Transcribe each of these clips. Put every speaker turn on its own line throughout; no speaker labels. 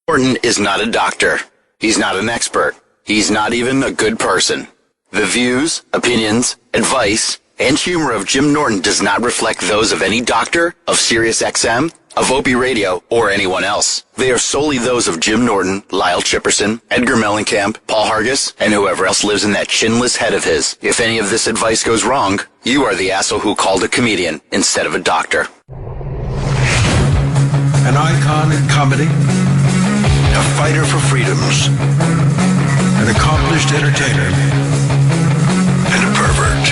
Norton is not a doctor. He's not an expert. He's not even a good person. The views, opinions, advice, and humor of Jim Norton does not reflect those of any doctor, of SiriusXM, of Opie Radio, or anyone else. They are solely those of Jim Norton, Lyle Chipperson, Edgar Mellencamp, Paul Hargis, and whoever else lives in that chinless head of his. If any of this advice goes wrong, you are the asshole who called a comedian instead of a doctor.
An icon in comedy, a fighter for freedoms, an accomplished entertainer, and a pervert.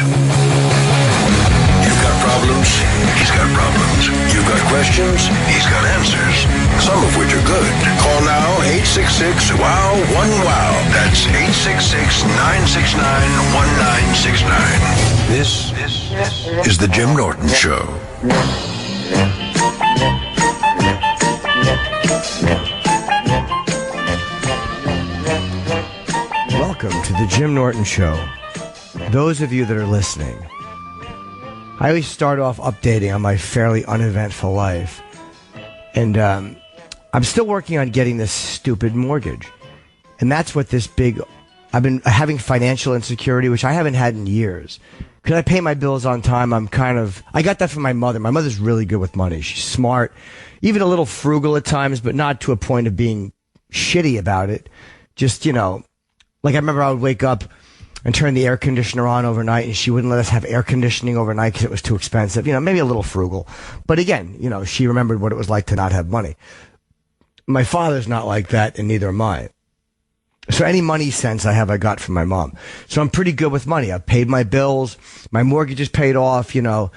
You've got problems, he's got problems. You've got questions, he's got answers, some of which are good. Call now, 866-WOW-1-WOW. That's 866-969-1969. This is the Jim Norton Show.
Welcome to the Jim Norton Show. Those of you that are listening, I always start off updating on my fairly uneventful life. And I'm still working on getting this stupid mortgage. And that's what this big... I've been having financial insecurity, which I haven't had in years. Because I pay my bills on time, I got that from my mother. My mother's really good with money. She's smart, even a little frugal at times, but not to a point of being shitty about it. Just, like I remember I would wake up and turn the air conditioner on overnight, and she wouldn't let us have air conditioning overnight because it was too expensive. Maybe a little frugal. But again, she remembered what it was like to not have money. My father's not like that, and neither am I. So any money sense I have, I got from my mom. So I'm pretty good with money. I've paid my bills. My mortgage is paid off. I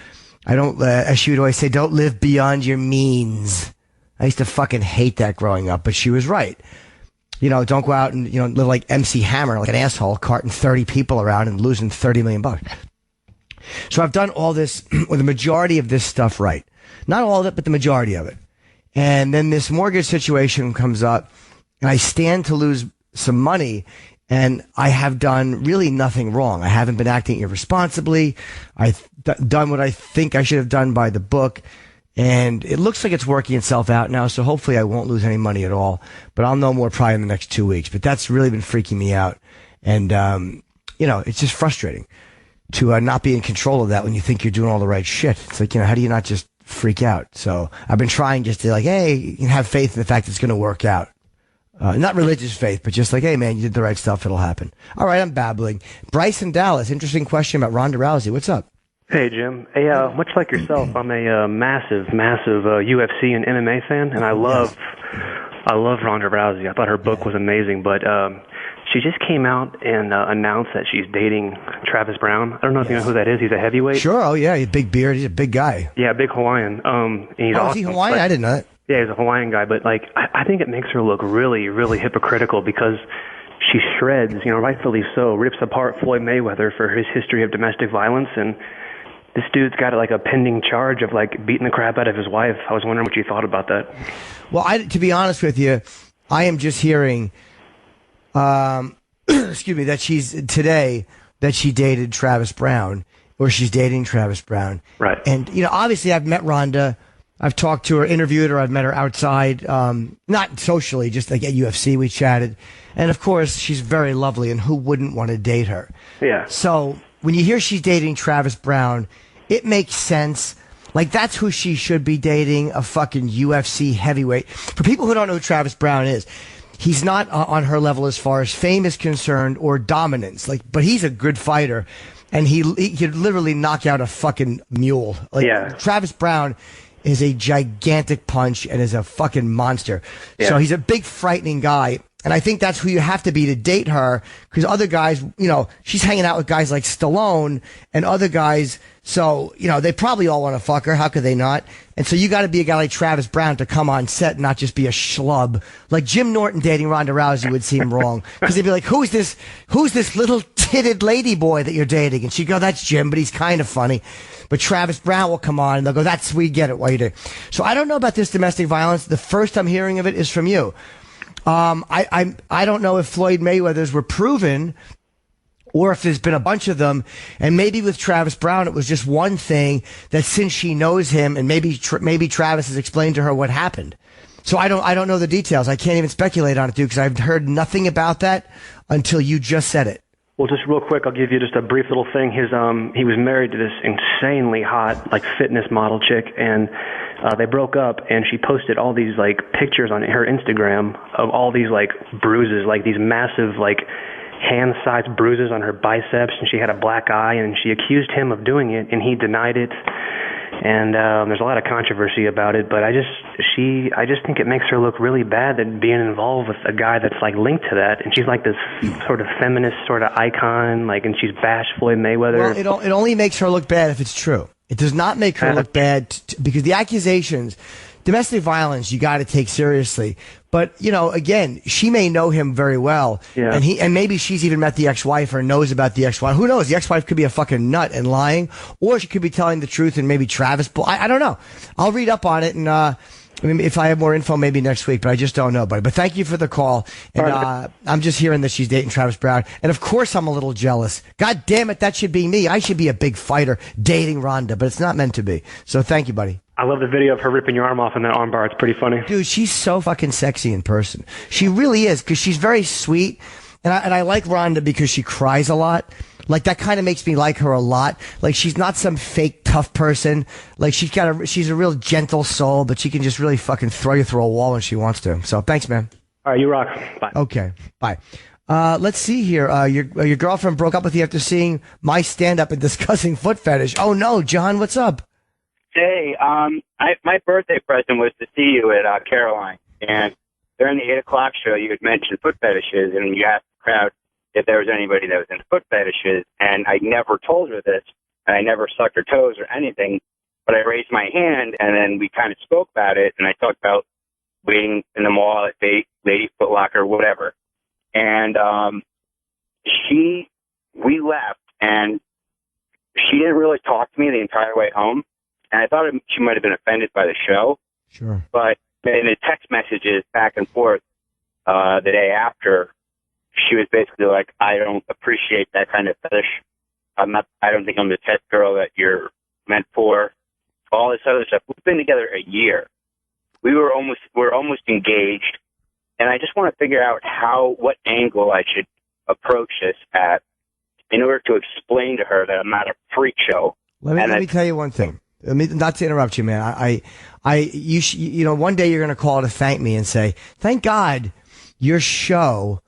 don't, as she would always say, don't live beyond your means. I used to fucking hate that growing up, but she was right. Don't go out and, live like MC Hammer, like an asshole, carting 30 people around and losing $30 million. So I've done all this, or the majority of this stuff right. Not all of it, but the majority of it. And then this mortgage situation comes up, and I stand to lose some money, and I have done really nothing wrong. I haven't been acting irresponsibly. I've done what I think I should have done by the book. And it looks like it's working itself out now, so hopefully I won't lose any money at all. But I'll know more probably in the next 2 weeks. But that's really been freaking me out. And, it's just frustrating to not be in control of that when you think you're doing all the right shit. It's like, how do you not just freak out? So I've been trying just to hey, have faith in the fact it's going to work out. Not religious faith, but just hey, man, you did the right stuff. It'll happen. All right, I'm babbling. Bryce in Dallas, interesting question about Ronda Rousey. What's up?
Hey, Jim. Hey, much like yourself, I'm a massive UFC and MMA fan, and I love Ronda Rousey. I thought her book was amazing, but she just came out and announced that she's dating Travis Brown. I don't know if you know who that is. He's a heavyweight.
Sure. Oh, yeah. He's a big beard. He's a big guy.
Yeah, big Hawaiian. And he's awesome.
Is he Hawaiian?
But,
I didn't know that.
Yeah, he's a Hawaiian guy, but I think it makes her look really, really hypocritical because she shreds, rightfully so, rips apart Floyd Mayweather for his history of domestic violence, and this dude's got a pending charge of beating the crap out of his wife. I was wondering what you thought about that.
Well, to be honest with you, I am just hearing, that she dated Travis Brown, or she's dating Travis Brown.
Right.
And, obviously I've met Ronda. I've talked to her, interviewed her. I've met her outside, not socially, just at UFC. We chatted. And of course, she's very lovely, and who wouldn't want to date her?
Yeah.
So when you hear she's dating Travis Brown, it makes sense. That's who she should be dating, a fucking UFC heavyweight. For people who don't know who Travis Brown is, he's not on her level as far as fame is concerned or dominance. But he's a good fighter, and he could literally knock out a fucking mule.
Yeah.
Travis Brown is a gigantic punch and is a fucking monster. Yeah. So he's a big, frightening guy. And I think that's who you have to be to date her, because other guys, she's hanging out with guys like Stallone and other guys. So, they probably all want to fuck her. How could they not? And so you got to be a guy like Travis Brown to come on set and not just be a schlub. Like Jim Norton dating Ronda Rousey would seem wrong, because they'd be like, who's this little titted lady boy that you're dating? And she'd go, that's Jim, but he's kind of funny. But Travis Brown will come on and they'll go, we get it. Why you do? So I don't know about this domestic violence. The first I'm hearing of it is from you. I don't know if Floyd Mayweather's were proven, or if there's been a bunch of them, and maybe with Travis Brown it was just one thing that, since she knows him, and maybe Travis has explained to her what happened. So I don't know the details. I can't even speculate on it, dude, because I've heard nothing about that until you just said it.
Well, just real quick, I'll give you just a brief little thing. He was married to this insanely hot, like, fitness model chick, and they broke up, and she posted all these, like, pictures on her Instagram of all these, like, bruises, like these massive, like, hand-sized bruises on her biceps, and she had a black eye, and she accused him of doing it, and he denied it. And there's a lot of controversy about it, but I just think it makes her look really bad that being involved with a guy that's like linked to that, and she's like this sort of feminist sort of icon, like, and she's bashed Floyd Mayweather.
Well, it only makes her look bad if it's true. It does not make her look bad because the accusations, domestic violence, you got to take seriously. But, you know, again, she may know him very well. Yeah. And maybe she's even met the ex-wife or knows about the ex-wife. Who knows? The ex-wife could be a fucking nut and lying, or she could be telling the truth and maybe Travis. I don't know. I'll read up on it, and I mean, if I have more info, maybe next week, but I just don't know, buddy. But thank you for the call. And I'm just hearing that she's dating Travis Brown. And of course I'm a little jealous. God damn it, that should be me. I should be a big fighter dating Ronda, but it's not meant to be. So thank you, buddy.
I love the video of her ripping your arm off in that arm bar. It's pretty funny.
Dude, she's so fucking sexy in person. She really is, because she's very sweet. And I like Ronda because she cries a lot. Like, that kind of makes me like her a lot. Like, she's not some fake tough person. Like, she's a real gentle soul, but she can just really fucking throw you through a wall when she wants to. So, thanks, man.
All right, you rock. Bye.
Okay, bye. Let's see here. Your girlfriend broke up with you after seeing my stand-up and discussing foot fetish. Oh, no, John, what's up?
Hey, my birthday present was to see you at Caroline, and during the 8 o'clock show, you had mentioned foot fetishes, and you asked the crowd if there was anybody that was into foot fetishes, and I never told her this, and I never sucked her toes or anything, but I raised my hand, and then we kind of spoke about it, and I talked about waiting in the mall at Lady Foot Locker, whatever, and we left, and she didn't really talk to me the entire way home. And I thought she might have been offended by the show.
Sure. But
in the text messages back and forth the day after, she was basically like, I don't appreciate that kind of fetish. I don't think I'm the test girl that you're meant for. All this other stuff. We've been together a year. We're almost engaged. And I just want to figure out what angle I should approach this at in order to explain to her that I'm not a freak show.
Let me tell you one thing. I mean, not to interrupt you, man. You know, one day you're going to call to thank me and say, thank God your show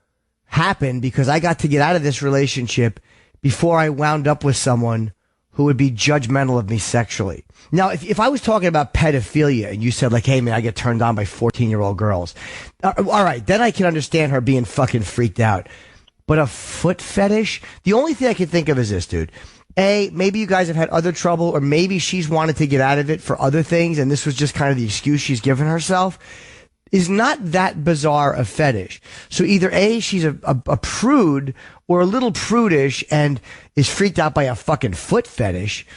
happened because I got to get out of this relationship before I wound up with someone who would be judgmental of me sexually. Now, if I was talking about pedophilia and you said like, hey man, I get turned on by 14-year-old girls. All right. Then I can understand her being fucking freaked out. But a foot fetish? The only thing I can think of is this, dude. Maybe you guys have had other trouble, or maybe she's wanted to get out of it for other things, and this was just kind of the excuse she's given herself. Is not that bizarre a fetish. So either she's a prude or a little prudish and is freaked out by a fucking foot fetish,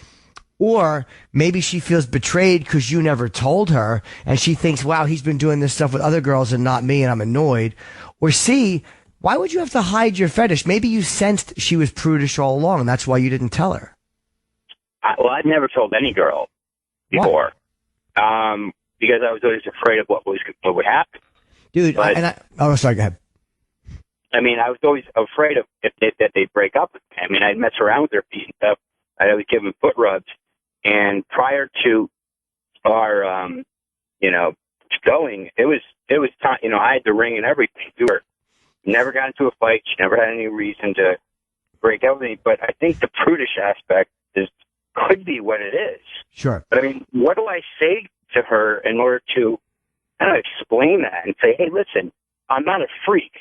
or maybe she feels betrayed because you never told her, and she thinks, wow, he's been doing this stuff with other girls and not me, and I'm annoyed. Or C, why would you have to hide your fetish? Maybe you sensed she was prudish all along, and that's why you didn't tell her.
Well, I'd never told any girl before, because I was always afraid of what would happen.
Dude, sorry, go ahead.
I mean, I was always afraid of that they'd break up with me. I mean, I'd mess around with their feet and stuff. I'd always give them foot rubs. And prior to our, going, it was time. You know, I had the ring and everything. We were never got into a fight. She never had any reason to break up with me. But I think the prudish aspect could be what it is.
Sure.
But I mean, what do I say to her in order to explain that and say, hey, listen, I'm not a freak.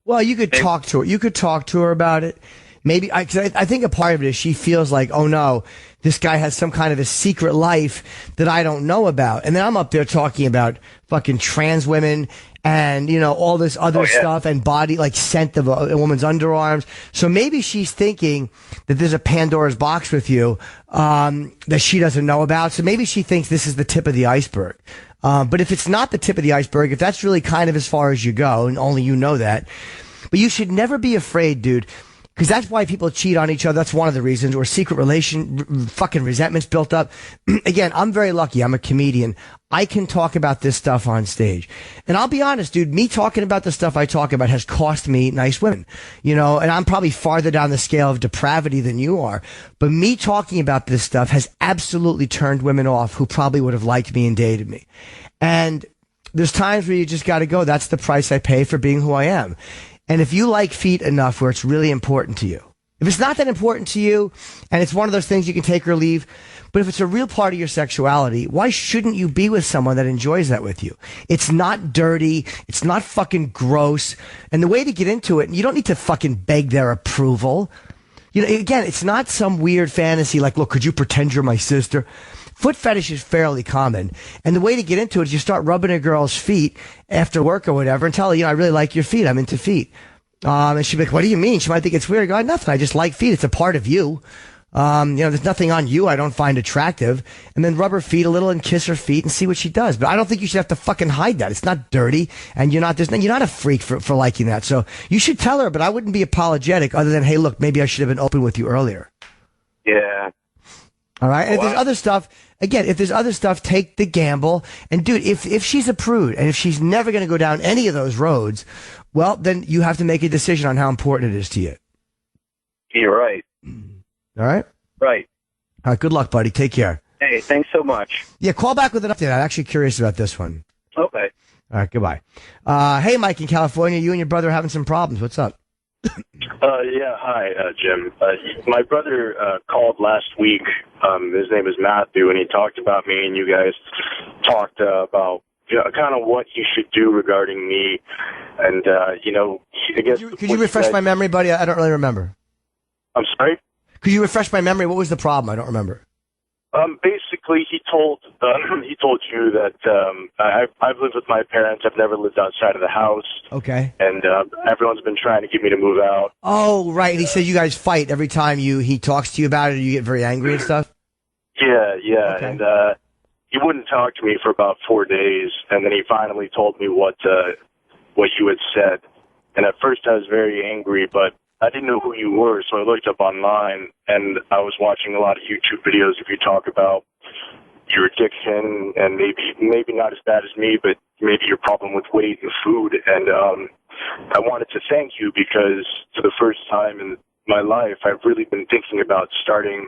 Well, you could talk to her. You could talk to her about it. Maybe I think a part of it is she feels like, oh no, this guy has some kind of a secret life that I don't know about. And then I'm up there talking about fucking trans women and, you know, all this other stuff and body, like scent of a woman's underarms. So maybe she's thinking that there's a Pandora's box with you, that she doesn't know about. So maybe she thinks this is the tip of the iceberg. But if it's not the tip of the iceberg, if that's really kind of as far as you go, and only you know that, but you should never be afraid, dude. Because that's why people cheat on each other. That's one of the reasons. Or secret fucking resentments built up. Again, I'm very lucky. I'm a comedian. I can talk about this stuff on stage. And I'll be honest, dude, me talking about the stuff I talk about has cost me nice women. You know, and I'm probably farther down the scale of depravity than you are. But me talking about this stuff has absolutely turned women off who probably would have liked me and dated me. And there's times where you just got to go. That's the price I pay for being who I am. And if you like feet enough where it's really important to you, if it's not that important to you and it's one of those things you can take or leave, but if it's a real part of your sexuality, why shouldn't you be with someone that enjoys that with you? It's not dirty. It's not fucking gross. And the way to get into it, you don't need to fucking beg their approval. You know, again, it's not some weird fantasy like, look, could you pretend you're my sister? Foot fetish is fairly common. And the way to get into it is you start rubbing a girl's feet after work or whatever and tell her, you know, I really like your feet. I'm into feet. And she'd be like, what do you mean? She might think it's weird. I go, nothing. I just like feet. It's a part of you. You know, there's nothing on you I don't find attractive. And then rub her feet a little and kiss her feet and see what she does. But I don't think you should have to fucking hide that. It's not dirty. And you're not a freak for liking that. So you should tell her, but I wouldn't be apologetic other than, hey, look, maybe I should have been open with you earlier.
Yeah.
All right. And if there's other stuff, again, if there's other stuff, take the gamble. And dude, if she's a prude and if she's never going to go down any of those roads, well, then you have to make a decision on how important it is to you.
You're right.
All right.
Right.
All right. Good luck, buddy. Take care.
Hey, thanks so much.
Yeah. Call back with an update. I'm actually curious about this one.
Okay.
All right. Goodbye. Hey, Mike in California, you and your brother are having some problems. What's up?
Yeah, hi, Jim. My brother called last week. His name is Matthew, and he talked about me, and you guys talked about kind of what he should do regarding me. And, I guess...
Could you refresh my memory, buddy? I don't really remember.
I'm sorry?
Could you refresh my memory? What was the problem? I don't remember.
Basically, he told you that I've lived with my parents. I've never lived outside of the house.
Okay.
And everyone's been trying to get me to move out.
Oh, right. And he said you guys fight every time he talks to you about it, or you get very angry and stuff?
Yeah.
Okay.
And he wouldn't talk to me for about 4 days, and then he finally told me what you had said. And at first I was very angry, but I didn't know who you were, so I looked up online, and I was watching a lot of YouTube videos of you talk about your addiction, and maybe not as bad as me, but maybe your problem with weight and food. And I wanted to thank you because for the first time in my life, I've really been thinking about starting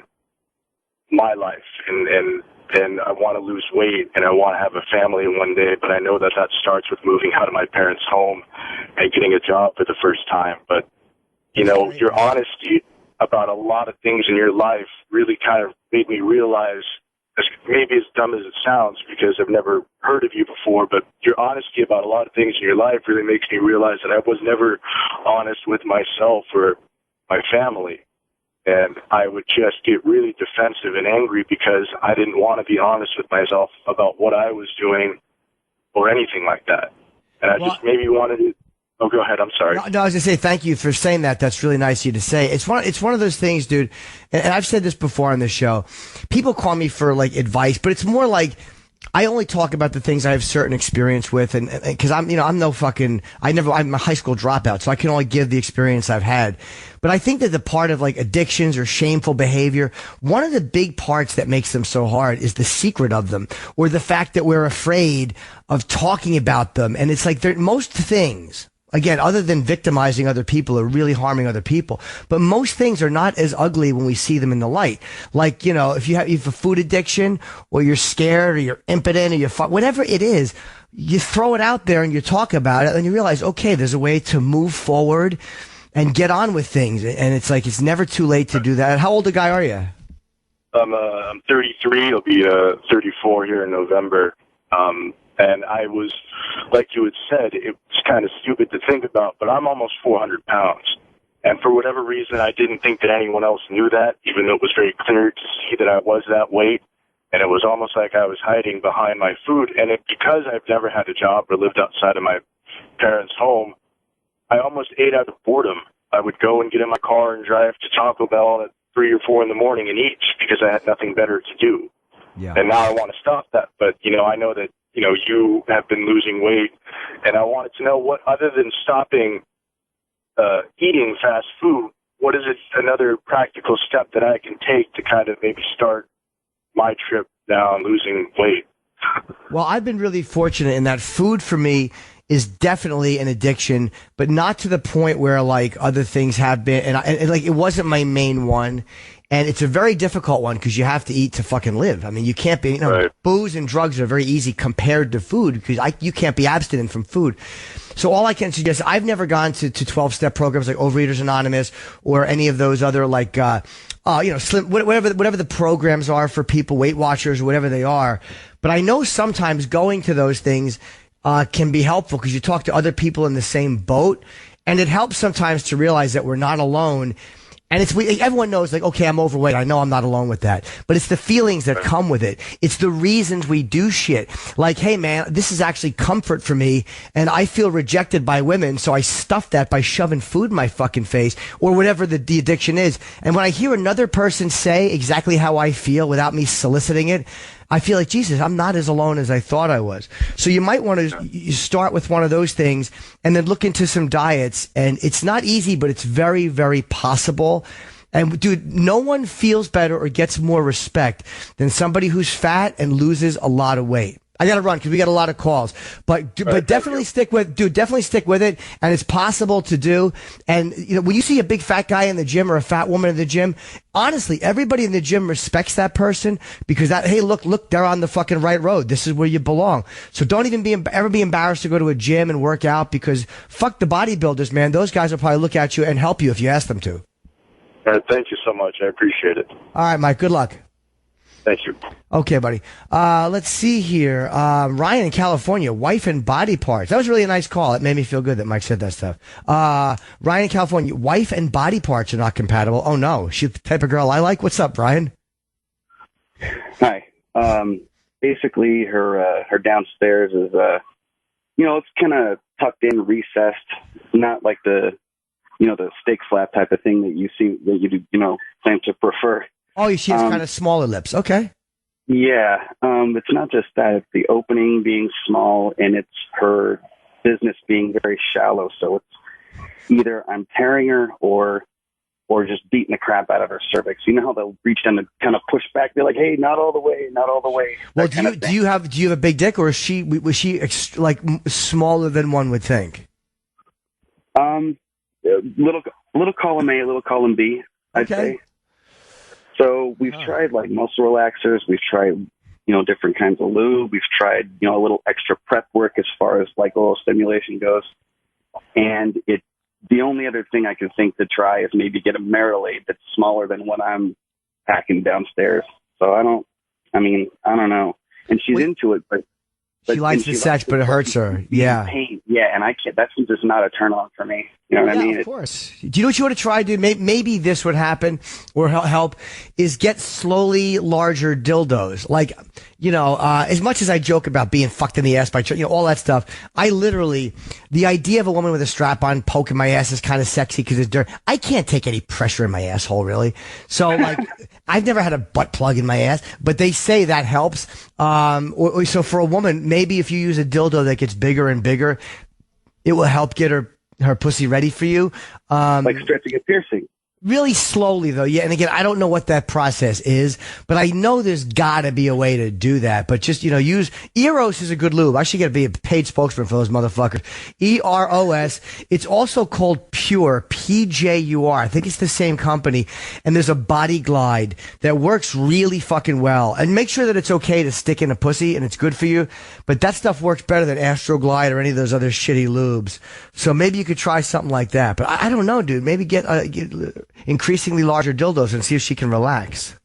my life, and I want to lose weight, and I want to have a family one day, but I know that starts with moving out of my parents' home and getting a job for the first time. But your honesty about a lot of things in your life really kind of made me realize, maybe as dumb as it sounds because I've never heard of you before, but your honesty about a lot of things in your life really makes me realize that I was never honest with myself or my family. And I would just get really defensive and angry because I didn't want to be honest with myself about what I was doing or anything like that. And I just maybe wanted to... Oh, go ahead. I'm sorry.
No, I was going to say thank you for saying that. That's really nice of you to say. It's one of those things, dude. And I've said this before on this show. People call me for like advice, but it's more like I only talk about the things I have certain experience with, and because I'm no fucking, I'm a high school dropout, so I can only give the experience I've had. But I think that the part of like addictions or shameful behavior, one of the big parts that makes them so hard is the secret of them, or the fact that we're afraid of talking about them. And it's like most things, again, other than victimizing other people or really harming other people, but most things are not as ugly when we see them in the light. Like, if you have a food addiction, or you're scared, or you're impotent, or whatever it is, you throw it out there and you talk about it, and you realize, okay, there's a way to move forward and get on with things. And it's like, it's never too late to do that. How old a guy are you?
I'm 33. I'll be 34 here in November. And I was, like you had said, it's kind of stupid to think about, but I'm almost 400 pounds. And for whatever reason, I didn't think that anyone else knew that, even though it was very clear to see that I was that weight. And it was almost like I was hiding behind my food. And because I've never had a job or lived outside of my parents' home, I almost ate out of boredom. I would go and get in my car and drive to Taco Bell at 3 or 4 in the morning and eat because I had nothing better to do.
Yeah.
And now I want to stop that. But, I know that, you have been losing weight, and I wanted to know what, other than stopping eating fast food, what is it? Another practical step that I can take to kind of maybe start my trip down losing weight?
Well, I've been really fortunate in that food for me is definitely an addiction, but not to the point where like other things have been. And like, it wasn't my main one. And it's a very difficult one because you have to eat to fucking live. I mean, you can't be,
Right.
Booze and drugs are very easy compared to food because you can't be abstinent from food. So all I can suggest, I've never gone to 12-step programs like Overeaters Anonymous or any of those other like, slim, whatever the programs are for people, Weight Watchers, or whatever they are. But I know sometimes going to those things, can be helpful because you talk to other people in the same boat, and it helps sometimes to realize that we're not alone. And everyone knows, like, okay, I'm overweight. I know I'm not alone with that. But it's the feelings that come with it. It's the reasons we do shit. Like, hey, man, this is actually comfort for me, and I feel rejected by women, so I stuff that by shoving food in my fucking face, or whatever the addiction is. And when I hear another person say exactly how I feel without me soliciting it, I feel like, Jesus, I'm not as alone as I thought I was. So you might want to start with one of those things and then look into some diets. And it's not easy, but it's very, very possible. And dude, no one feels better or gets more respect than somebody who's fat and loses a lot of weight. I gotta run because we got a lot of calls, but definitely stick with it. And it's possible to do. And when you see a big fat guy in the gym or a fat woman in the gym, honestly, everybody in the gym respects that person because hey, look, they're on the fucking right road. This is where you belong. So don't even ever be embarrassed to go to a gym and work out because fuck the bodybuilders, man. Those guys will probably look at you and help you if you ask them to.
Thank you so much. I appreciate it.
All right, Mike. Good luck.
Thank you.
Okay, buddy. Let's see here. Ryan in California, wife and body parts. That was really a nice call. It made me feel good that Mike said that stuff. Ryan in California, wife and body parts are not compatible. Oh no, she's the type of girl I like. What's up, Brian?
Hi. Basically her downstairs is, it's kind of tucked in, recessed, not like the steak flap type of thing that you see, that you do, claim to prefer.
Oh, she has kind of smaller lips. Okay.
Yeah. It's not just that. It's the opening being small and it's her business being very shallow. So it's either I'm tearing her or just beating the crap out of her cervix. You know how they'll reach down to kind of push back? They're like, hey, not all the way, not all the way.
Well, do you have a big dick, or was she like smaller than one would think?
Little column A, little column B, I'd say. So we've tried like muscle relaxers. We've tried, different kinds of lube. We've tried, a little extra prep work as far as like oral stimulation goes. And the only other thing I can think to try is maybe get a Marilade that's smaller than what I'm packing downstairs. So I don't know. And she's into it, but
she likes the sex, but it hurts her. Yeah.
Pain. Yeah. And I can't, that's just not a turn on for me. You know what I mean?
Of course. Do you know what you want to try, dude? Maybe this would happen or help is get slowly larger dildos. Like, as much as I joke about being fucked in the ass by, all that stuff, I literally, the idea of a woman with a strap on poking my ass is kind of sexy because it's dirt. I can't take any pressure in my asshole, really. So, like, I've never had a butt plug in my ass, but they say that helps. So for a woman, maybe if you use a dildo that gets bigger and bigger, it will help get her pussy ready for you.
Like stretching a piercing.
Really slowly, though. Yeah, and again, I don't know what that process is, but I know there's got to be a way to do that. But just, use Eros is a good lube. I should get to be a paid spokesman for those motherfuckers. EROS. It's also called Pure, PJUR. I think it's the same company. And there's a body glide that works really fucking well. And make sure that it's okay to stick in a pussy and it's good for you. But that stuff works better than Astroglide or any of those other shitty lubes. So maybe you could try something like that. But I don't know, dude. Maybe get increasingly larger dildos and see if she can relax.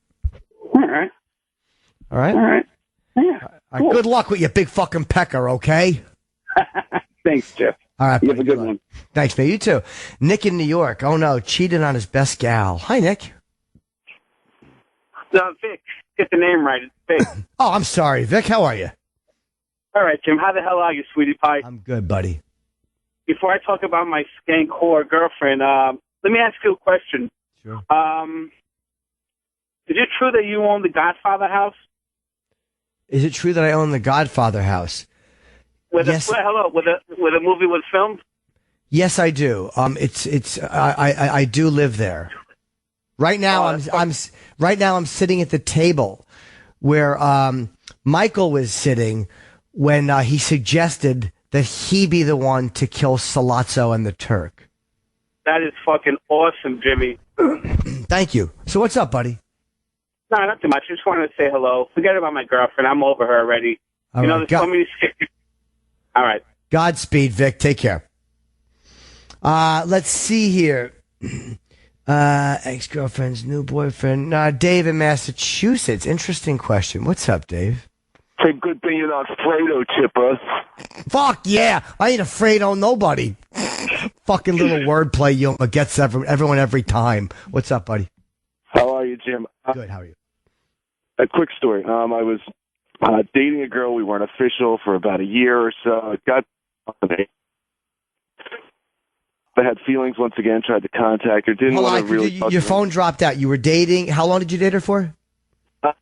All right. Yeah.
Cool. Good luck with your big fucking pecker, okay?
Thanks, Jeff.
All right.
You have a good one.
Thanks, man. You too. Nick in New York. Oh, no. Cheated on his best gal. Hi, Nick.
Vic. Get the name right. It's Vic.
Oh, I'm sorry, Vic. How are you?
All right, Jim. How the hell are you, sweetie pie?
I'm good, buddy.
Before I talk about my skank whore girlfriend, let me ask you a question.
Sure.
Is it true that you own the Godfather house?
Is it true that I own the Godfather house?
Where the
Yes.
movie was filmed?
Yes, I do. I do live there. Right now, I'm sitting at the table where Michael was sitting when he suggested that he be the one to kill Sollozzo and the Turk.
That is fucking awesome, Jimmy.
Thank you. So what's up, buddy?
No, not too much. I just wanted to say hello. Forget about my girlfriend. I'm over her already.
All
you know,
right.
there's so many... All right.
Godspeed, Vic. Take care. Let's see here. Ex-girlfriend's new boyfriend. Dave in Massachusetts. Interesting question. What's up, Dave?
It's a good thing you're not Fredo, Chipper.
Fuck yeah. I ain't afraid of nobody. Fucking little wordplay you gets everyone every time. What's up, buddy?
How are you, Jim?
Good. How are you?
A quick story. I was dating a girl. We weren't official for about a year or so. It got I had feelings once again, tried to contact her. Didn't want to really...
Your phone dropped out. You were dating. How long did you date her for?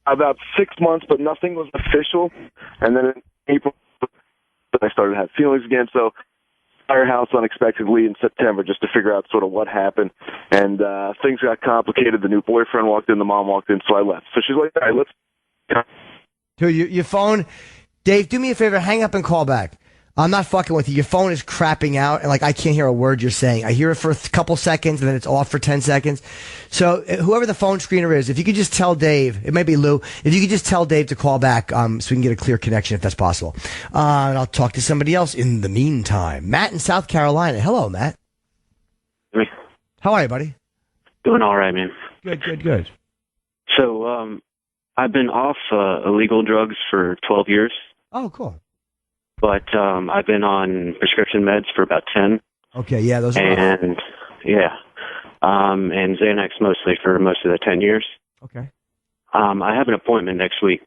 About 6 months, but nothing was official. And then in April, I started to have feelings again. So our house unexpectedly in September just to figure out sort of what happened. And things got complicated. The new boyfriend walked in. The mom walked in. So I left. So she's like, all right, let's...
Dude, your phone... Dave, do me a favor. Hang up and call back. I'm not fucking with you. Your phone is crapping out, and I can't hear a word you're saying. I hear it for a couple seconds, and then it's off for 10 seconds. So whoever the phone screener is, if you could just tell Dave, it might be Lou, if you could just tell Dave to call back, so we can get a clear connection if that's possible. And I'll talk to somebody else in the meantime. Matt in South Carolina. Hello, Matt.
Hey.
How are you, buddy?
Doing all right, man.
Good.
So, I've been off illegal drugs for 12 years.
Oh, cool.
But I've been on prescription meds for about 10.
Okay, yeah, those are...
And, yeah. And Xanax mostly for most of the 10 years.
Okay.
I have an appointment next week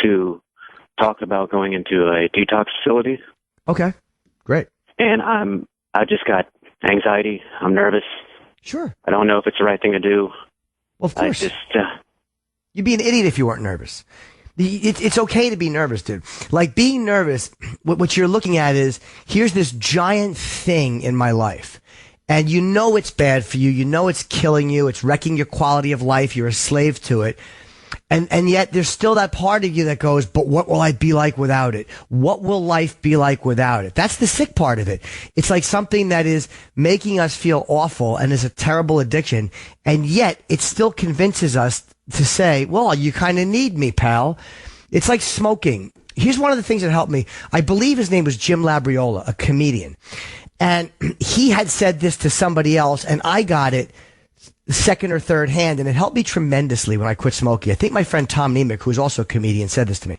to talk about going into a detox facility.
Okay, great.
And I just got anxiety. I'm nervous.
Sure.
I don't know if it's the right thing to do.
Well, of course.
I
You'd be an idiot if you weren't nervous. It's okay to be nervous, dude. Like, being nervous, what you're looking at is, here's this giant thing in my life. And you know it's bad for you. You know it's killing you. It's wrecking your quality of life. You're a slave to it. And yet there's still that part of you that goes, but what will I be like without it? What will life be like without it? That's the sick part of it. It's like something that is making us feel awful and is a terrible addiction. And yet it still convinces us to say, well, you kind of need me, pal. It's like smoking. Here's one of the things that helped me. I believe his name was Jim Labriola, a comedian. And he had said this to somebody else, and I got it second or third hand, and it helped me tremendously when I quit smoking. I think my friend Tom Nemec, who's also a comedian, said this to me,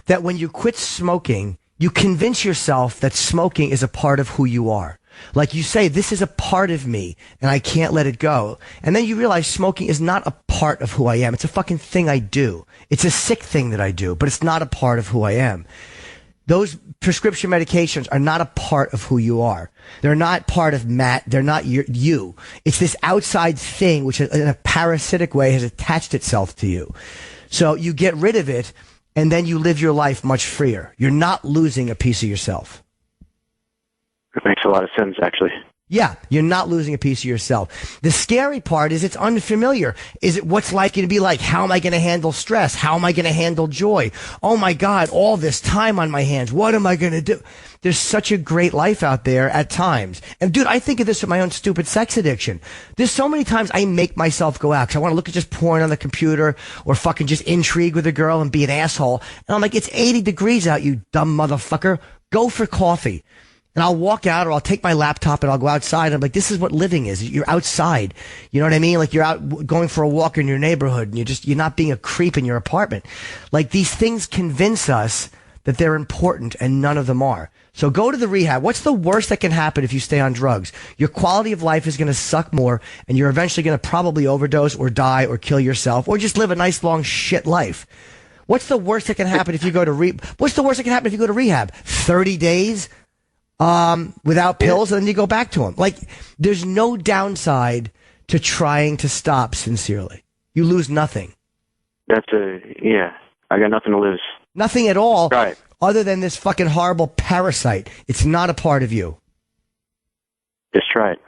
that when you quit smoking, you convince yourself that smoking is a part of who you are. Like, you say, this is a part of me, and I can't let it go. And then you realize smoking is not a part of who I am. It's a fucking thing I do. It's a sick thing that I do, but it's not a part of who I am. Those prescription medications are not a part of who you are. They're not part of Matt. They're not you. It's this outside thing which in a parasitic way has attached itself to you. So you get rid of it, and then you live your life much freer. You're not losing a piece of yourself.
It makes a lot of sense, actually.
Yeah, you're not losing a piece of yourself. The scary part is it's unfamiliar. Is it what's life going to be like? How am I going to handle stress? How am I going to handle joy? Oh my God, all this time on my hands. What am I going to do? There's such a great life out there at times. And dude, I think of this with my own stupid sex addiction. There's so many times I make myself go out because I want to look at just porn on the computer or fucking just intrigue with a girl and be an asshole. And I'm like, it's 80 degrees out, you dumb motherfucker. Go for coffee. And I'll walk out or I'll take my laptop and I'll go outside. And I'm like, this is what living is. You're outside. You know what I mean? Like, you're out going for a walk in your neighborhood and you're not being a creep in your apartment. Like, these things convince us that they're important and none of them are. So go to the rehab. What's the worst that can happen if you stay on drugs? Your quality of life is going to suck more and you're eventually going to probably overdose or die or kill yourself or just live a nice long shit life. What's the worst that can happen if you go to What's the worst that can happen if you go to rehab? 30 days? Without pills, and then you go back to them. Like, there's no downside to trying to stop sincerely. You lose nothing.
I got nothing to lose.
Nothing at all.
Right.
Other than this fucking horrible parasite. It's not a part of you.
Just try it.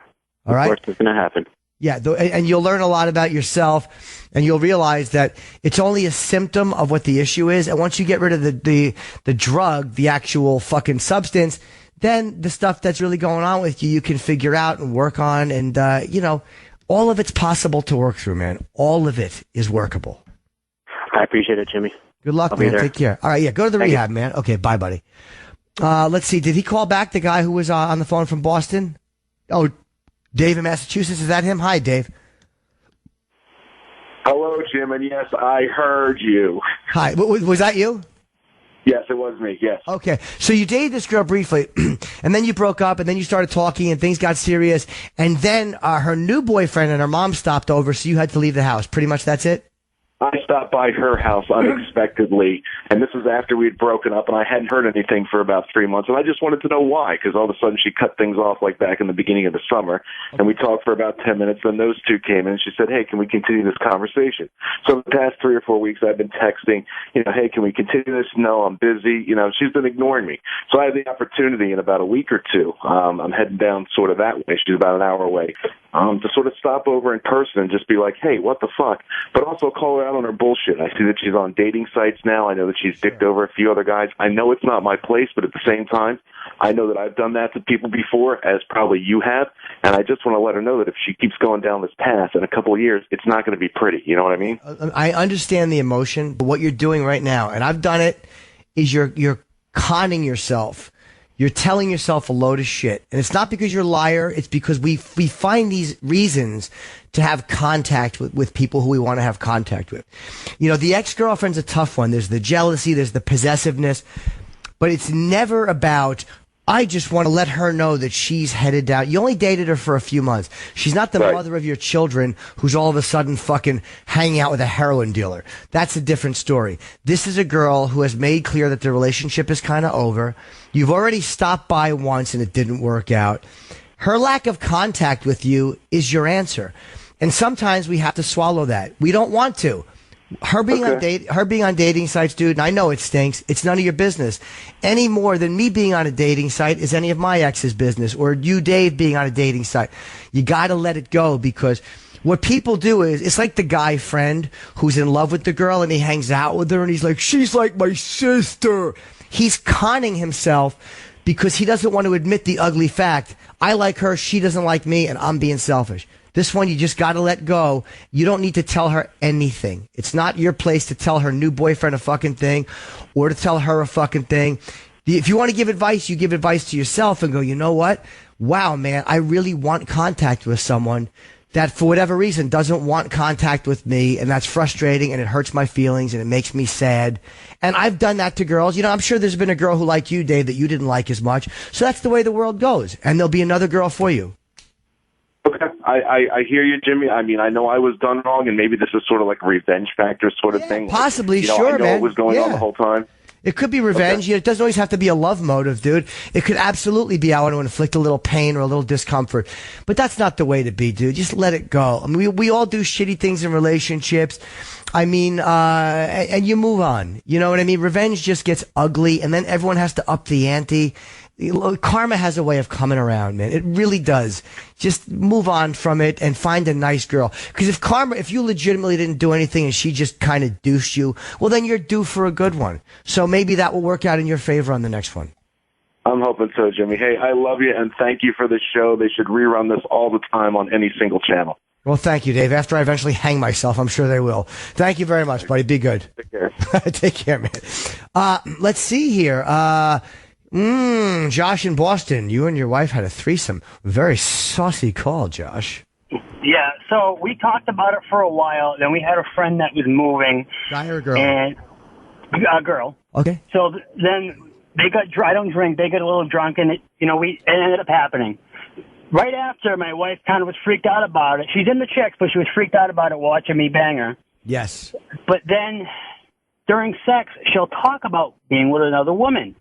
All right?
Of course, it's going to happen.
Yeah, and you'll learn a lot about yourself, and you'll realize that it's only a symptom of what the issue is. And once you get rid of the drug, the actual fucking substance, then the stuff that's really going on with you, you can figure out and work on. And, all of it's possible to work through, man. All of it is workable.
I appreciate it, Jimmy.
Good luck,
I'll be
man.
there.
Take care. All right, yeah, go to the
Thank
rehab, man. Okay, bye, buddy. Let's see. Did he call back the guy who was on the phone from Boston? Oh, Dave in Massachusetts. Is that him? Hi, Dave.
Hello, Jim, and yes, I heard you.
Hi. Was that you?
Yes, it was me, yes.
Okay. So you dated this girl briefly, and then you broke up, and then you started talking, and things got serious, and then her new boyfriend and her mom stopped over, so you had to leave the house. Pretty much that's it?
I stopped by her house unexpectedly, and this was after we had broken up, and I hadn't heard anything for about 3 months, and I just wanted to know why, because all of a sudden she cut things off like back in the beginning of the summer, and we talked for about 10 minutes, then those two came in, and she said, hey, can we continue this conversation? So the past 3 or 4 weeks I've been texting, hey, can we continue this? No, I'm busy. She's been ignoring me. So I had the opportunity in about a week or two, I'm heading down sort of that way, she's about an hour away, to sort of stop over in person and just be like, hey, what the fuck? But also call her out on her bullshit. I see that she's on dating sites now. I know that she's dicked over a few other guys. I know it's not my place, but at the same time, I know that I've done that to people before, as probably you have, and I just want to let her know that if she keeps going down this path in a couple of years, it's not going to be pretty. You know what I mean?
I understand the emotion, but what you're doing right now, and I've done it, is you're conning yourself. You're telling yourself a load of shit. And it's not because you're a liar. It's because we find these reasons to have contact with people who we want to have contact with. The ex-girlfriend's a tough one. There's the jealousy. There's the possessiveness. But it's never about, I just want to let her know that she's headed down. You only dated her for a few months. She's not the mother of your children who's all of a sudden fucking hanging out with a heroin dealer. That's a different story. This is a girl who has made clear that the relationship is kind of over. You've already stopped by once and it didn't work out. Her lack of contact with you is your answer. And sometimes we have to swallow that. We don't want to. Her being on dating sites, dude, and I know it stinks. It's none of your business. Any more than me being on a dating site is any of my ex's business, or you, Dave, being on a dating site. You got to let it go, because what people do is, it's like the guy friend who's in love with the girl and he hangs out with her and he's like, she's like my sister. He's conning himself because he doesn't want to admit the ugly fact. I like her, she doesn't like me, and I'm being selfish. This one, you just got to let go. You don't need to tell her anything. It's not your place to tell her new boyfriend a fucking thing or to tell her a fucking thing. If you want to give advice, you give advice to yourself and go, you know what? Wow, man, I really want contact with someone that for whatever reason doesn't want contact with me, and that's frustrating and it hurts my feelings and it makes me sad. And I've done that to girls. I'm sure there's been a girl who liked you, Dave, that you didn't like as much. So that's the way the world goes. And there'll be another girl for you.
Okay, I hear you, Jimmy. I mean, I know I was done wrong, and maybe this is sort of like a revenge factor sort of thing.
Possibly,
sure,
sure,
I know
man.
it was going on the whole time.
It could be revenge.
Okay.
It doesn't always have to be a love motive, dude. It could absolutely be I want to inflict a little pain or a little discomfort. But that's not the way to be, dude. Just let it go. I mean, we all do shitty things in relationships. I mean, and you move on. You know what I mean? Revenge just gets ugly, and then everyone has to up the ante. Karma has a way of coming around, man. It really does. Just move on from it and find a nice girl. Because if you legitimately didn't do anything and she just kind of douched you, well, then you're due for a good one. So maybe that will work out in your favor on the next one.
I'm hoping so, Jimmy. Hey, I love you, and thank you for the show. They should rerun this all the time on any single channel.
Well, thank you, Dave. After I eventually hang myself, I'm sure they will. Thank you very much, buddy. Be good.
Take care.
Take care, man. Let's see here. Josh in Boston, you and your wife had a threesome. Very saucy call, Josh.
Yeah, so we talked about it for a while. Then we had a friend that was moving.
Guy or girl?
And a girl.
Okay.
So then they got, I don't drink, they get a little drunk, and it ended up happening. Right after, my wife kind of was freaked out about it. She's in the chicks, but she was freaked out about it watching me bang her.
Yes.
But then during sex, she'll talk about being with another woman.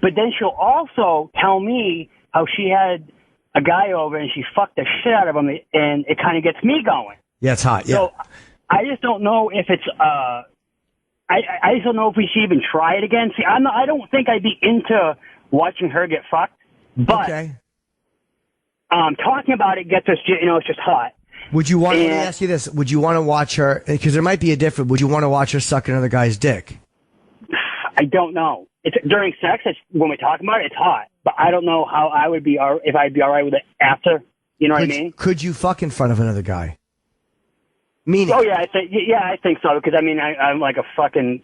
But then she'll also tell me how she had a guy over and she fucked the shit out of him, and it kind of gets me going.
Yeah, it's hot. Yeah.
So I just don't know if it's I just don't know if we should even try it again. See, I don't think I'd be into watching her get fucked, but
okay.
talking about it gets us, it's just hot.
Would you want? Let me ask you this: would you want to watch her? Because there might be a difference. Would you want to watch her suck another guy's dick?
I don't know. It's during sex. When we talk about it, it's hot. But I don't know how I would be, if I'd be all right with it after. You know what I mean?
Could you fuck in front of another guy? Meaning?
Oh yeah, I think so. Because I mean, I'm like a fucking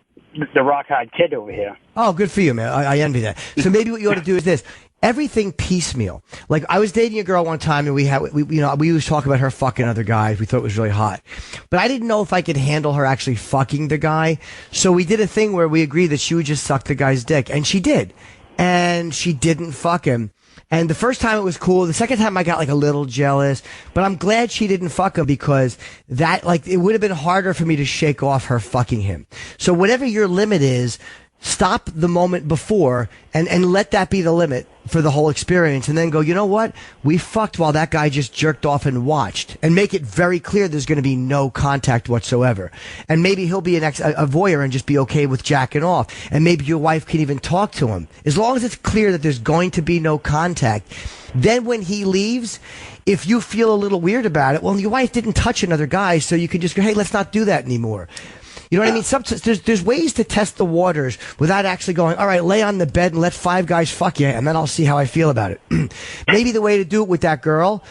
the rock hard kid over here.
Oh, good for you, man. I envy that. So maybe what you ought to do is this. Everything piecemeal. Like, I was dating a girl one time, and we used to talk about her fucking other guys. We thought it was really hot. But I didn't know if I could handle her actually fucking the guy. So we did a thing where we agreed that she would just suck the guy's dick. And she did. And she didn't fuck him. And the first time it was cool. The second time I got like a little jealous. But I'm glad she didn't fuck him, because that, like, it would have been harder for me to shake off her fucking him. So whatever your limit is, stop the moment before and let that be the limit for the whole experience, and then go, you know what? We fucked while that guy just jerked off and watched, and make it very clear there's going to be no contact whatsoever. And maybe he'll be a voyeur and just be okay with jacking off. And maybe your wife can even talk to him. As long as it's clear that there's going to be no contact. Then when he leaves, if you feel a little weird about it, well, your wife didn't touch another guy, so you can just go, hey, let's not do that anymore. You know what I mean? There's ways to test the waters without actually going, all right, lay on the bed and let 5 guys fuck you, and then I'll see how I feel about it. Maybe the way to do it with that girl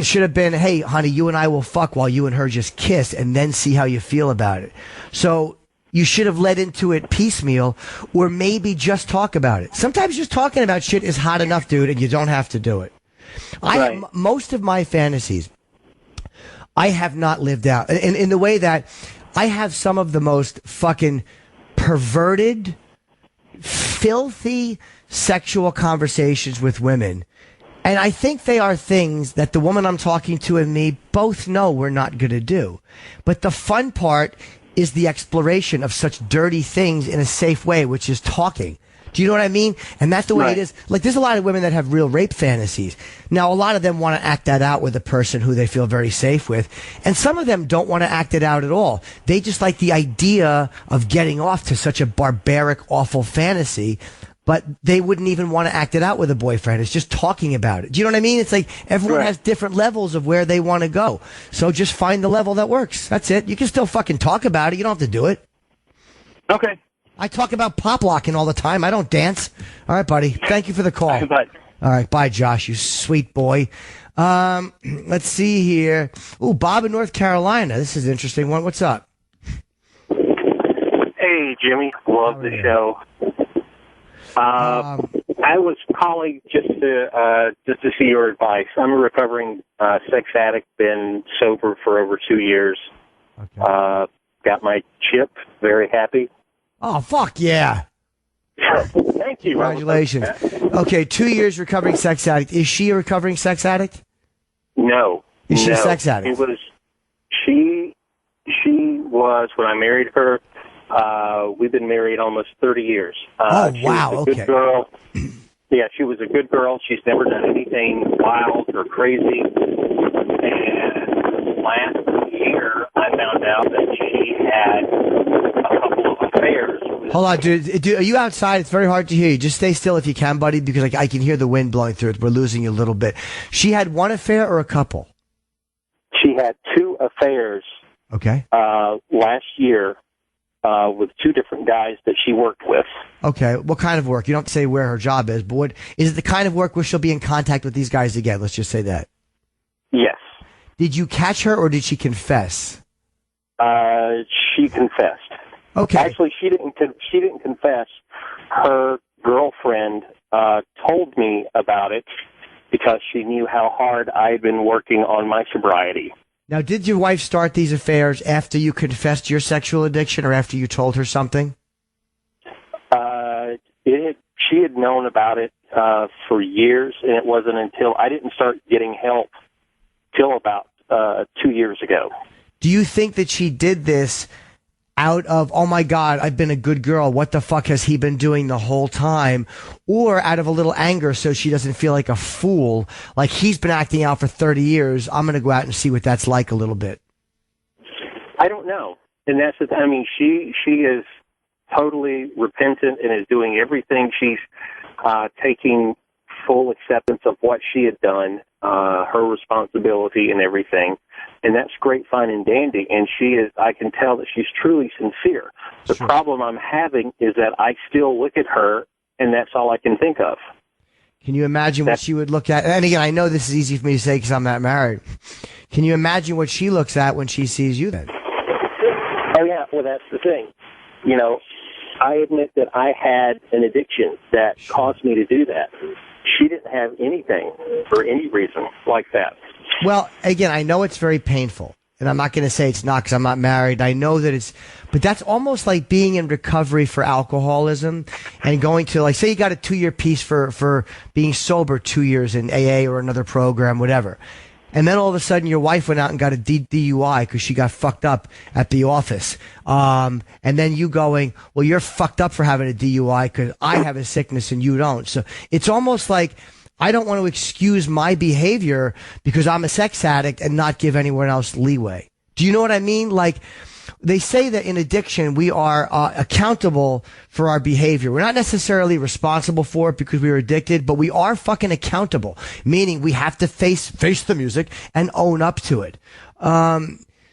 should have been, hey, honey, you and I will fuck while you and her just kiss, and then see how you feel about it. So you should have led into it piecemeal, or maybe just talk about it. Sometimes just talking about shit is hot enough, dude, and you don't have to do it.
Right.
Most of my fantasies, I have not lived out. In the way that I have some of the most fucking perverted, filthy sexual conversations with women. And I think they are things that the woman I'm talking to and me both know we're not going to do. But the fun part is the exploration of such dirty things in a safe way, which is talking. Do you know what I mean? And that's the way it is. Like, there's a lot of women that have real rape fantasies. Now, a lot of them want to act that out with a person who they feel very safe with. And some of them don't want to act it out at all. They just like the idea of getting off to such a barbaric, awful fantasy. But they wouldn't even want to act it out with a boyfriend. It's just talking about it. Do you know what I mean? It's like everyone has different levels of where they want to go. So just find the level that works. That's it. You can still fucking talk about it. You don't have to do it.
Okay.
I talk about pop locking all the time. I don't dance. All right, buddy. Thank you for the call.
Bye.
All right. Bye, Josh, you sweet boy. Let's see here. Ooh, Bob in North Carolina. This is an interesting one. What's up?
Hey, Jimmy. Love the show. I was calling just to see your advice. I'm a recovering sex addict, been sober for over 2 years. Okay. Got my chip, very happy.
Oh, fuck yeah.
Thank you.
Congratulations. Okay, 2 years recovering sex addict. Is she a recovering sex addict?
No.
Is she a sex addict?
She was when I married her. We've been married almost 30 years.
Oh,
she
wow.
was a good girl. Yeah, she was a good girl. She's never done anything wild or crazy. And last year, I found out that she had a couple of affairs.
Hold on, dude. Are you outside? It's very hard to hear you. Just stay still if you can, buddy, because I can hear the wind blowing through it. We're losing you a little bit. She had one affair or a couple?
She had 2 affairs.
Okay.
Last year. With 2 different guys that she worked with.
Okay, what kind of work? You don't have to say where her job is, but what is it? The kind of work where she'll be in contact with these guys again? Let's just say that.
Yes.
Did you catch her, or did she confess?
She confessed.
Okay.
Actually, she didn't confess. Her girlfriend told me about it because she knew how hard I had been working on my sobriety.
Now, did your wife start these affairs after you confessed your sexual addiction or after you told her something?
She had known about it for years, and it wasn't until I didn't start getting help till about 2 years ago.
Do you think that she did this out of, oh my God, I've been a good girl, what the fuck has he been doing the whole time? Or out of a little anger so she doesn't feel like a fool, like he's been acting out for 30 years, I'm going to go out and see what that's like a little bit?
I don't know. And that's the, I mean, she is totally repentant and is doing everything. She's taking full acceptance of what she had done, her responsibility and everything. And that's great, fine, and dandy. And I can tell that she's truly sincere. The problem I'm having is that I still look at her, and that's all I can think of.
Can you imagine what she would look at? And again, I know this is easy for me to say because I'm not married. Can you imagine what she looks at when she sees you then?
Oh, yeah. Well, that's the thing. You know, I admit that I had an addiction that caused me to do that. She didn't have anything for any reason like that.
Well, again, I know it's very painful, and I'm not going to say it's not because I'm not married. I know that but that's almost like being in recovery for alcoholism and going to, like, say you got a 2-year piece for being sober 2 years in AA or another program, whatever. And then all of a sudden your wife went out and got a DUI because she got fucked up at the office. And then you going, well, you're fucked up for having a DUI because I have a sickness and you don't. So it's almost like I don't want to excuse my behavior because I'm a sex addict and not give anyone else leeway. Do you know what I mean? Like, they say that in addiction, we are accountable for our behavior. We're not necessarily responsible for it because we were addicted, but we are fucking accountable, meaning we have to face the music and own up to it.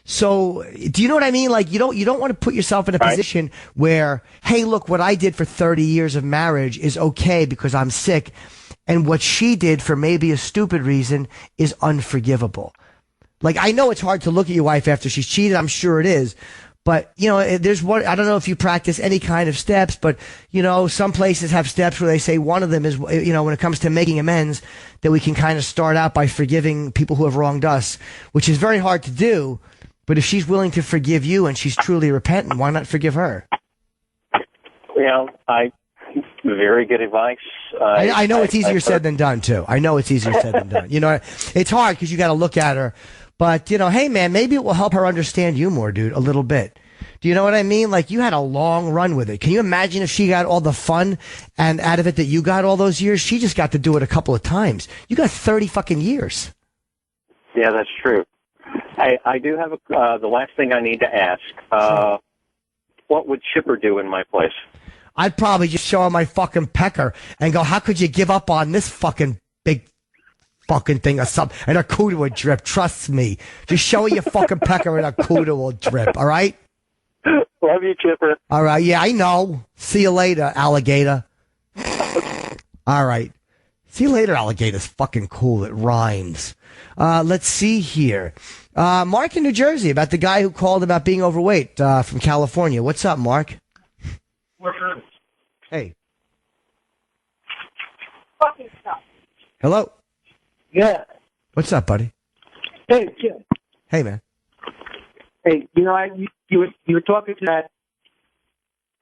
So do you know what I mean? Like, you don't want to put yourself in a position where, hey, look, what I did for 30 years of marriage is okay because I'm sick. And what she did for maybe a stupid reason is unforgivable. Like, I know it's hard to look at your wife after she's cheated. I'm sure it is. But, you know, there's one, I don't know if you practice any kind of steps, but, you know, some places have steps where they say one of them is, you know, when it comes to making amends, that we can kind of start out by forgiving people who have wronged us, which is very hard to do. But if she's willing to forgive you and she's truly repentant, why not forgive her?
Well, very good advice.
I know it's easier said than done, too. I know it's easier said than done. You know, it's hard because you got to look at her. But, you know, hey, man, maybe it will help her understand you more, dude, a little bit. Do you know what I mean? Like, you had a long run with it. Can you imagine if she got all the fun and out of it that you got all those years? She just got to do it a couple of times. You got 30 fucking years.
Yeah, that's true. I do have the last thing I need to ask. What would Chipper do in my place?
I'd probably just show her my fucking pecker and go, how could you give up on this fucking big fucking thing or something? And a cooter would drip. Trust me. Just show her your fucking pecker and a cooter will drip. All right?
Love you, Chipper.
All right. Yeah, I know. See you later, alligator. All right. See you later, alligator's fucking cool. It rhymes. Let's see here. Mark in New Jersey, about the guy who called about being overweight from California. What's up, Mark? Hey.
Fucking stuff.
Hello.
Yeah.
What's up, buddy?
Hey, Jim.
Hey, man.
Hey, you know, you were talking to that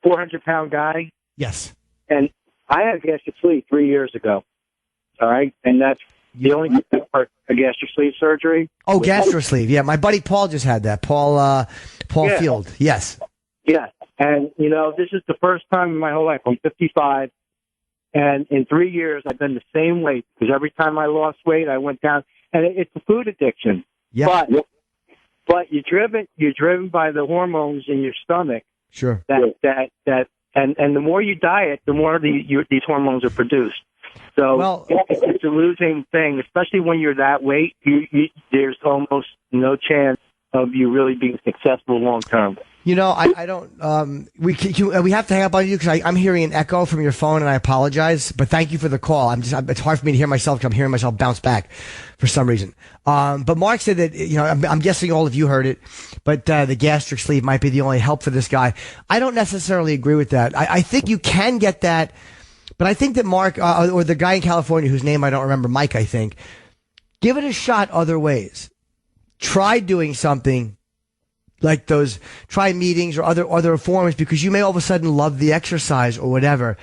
400-pound guy.
Yes.
And I had a gastric sleeve 3 years ago. All right, and that's the only part a gastric sleeve surgery.
Oh, gastric sleeve. Yeah, my buddy Paul just had that. Paul Field. Yes.
Yeah, and you know, this is the first time in my whole life. I'm 55, and in 3 years I've been the same weight because every time I lost weight, I went down. And it's a food addiction.
Yeah.
But you're driven by the hormones in your stomach.
Sure.
And the more you diet, the more these hormones are produced. So it's a losing thing, especially when you're that weight. There's almost no chance of you really being successful long term.
You know, I don't. We have to hang up on you because I'm hearing an echo from your phone, and I apologize. But thank you for the call. It's hard for me to hear myself because I'm hearing myself bounce back for some reason. But Mark said that, you know, I'm guessing all of you heard it, but the gastric sleeve might be the only help for this guy. I don't necessarily agree with that. I think you can get that, but I think that Mark or the guy in California whose name I don't remember, Mike, I think, give it a shot other ways. Try doing something like those, try meetings or other forms, because you may all of a sudden love the exercise or whatever,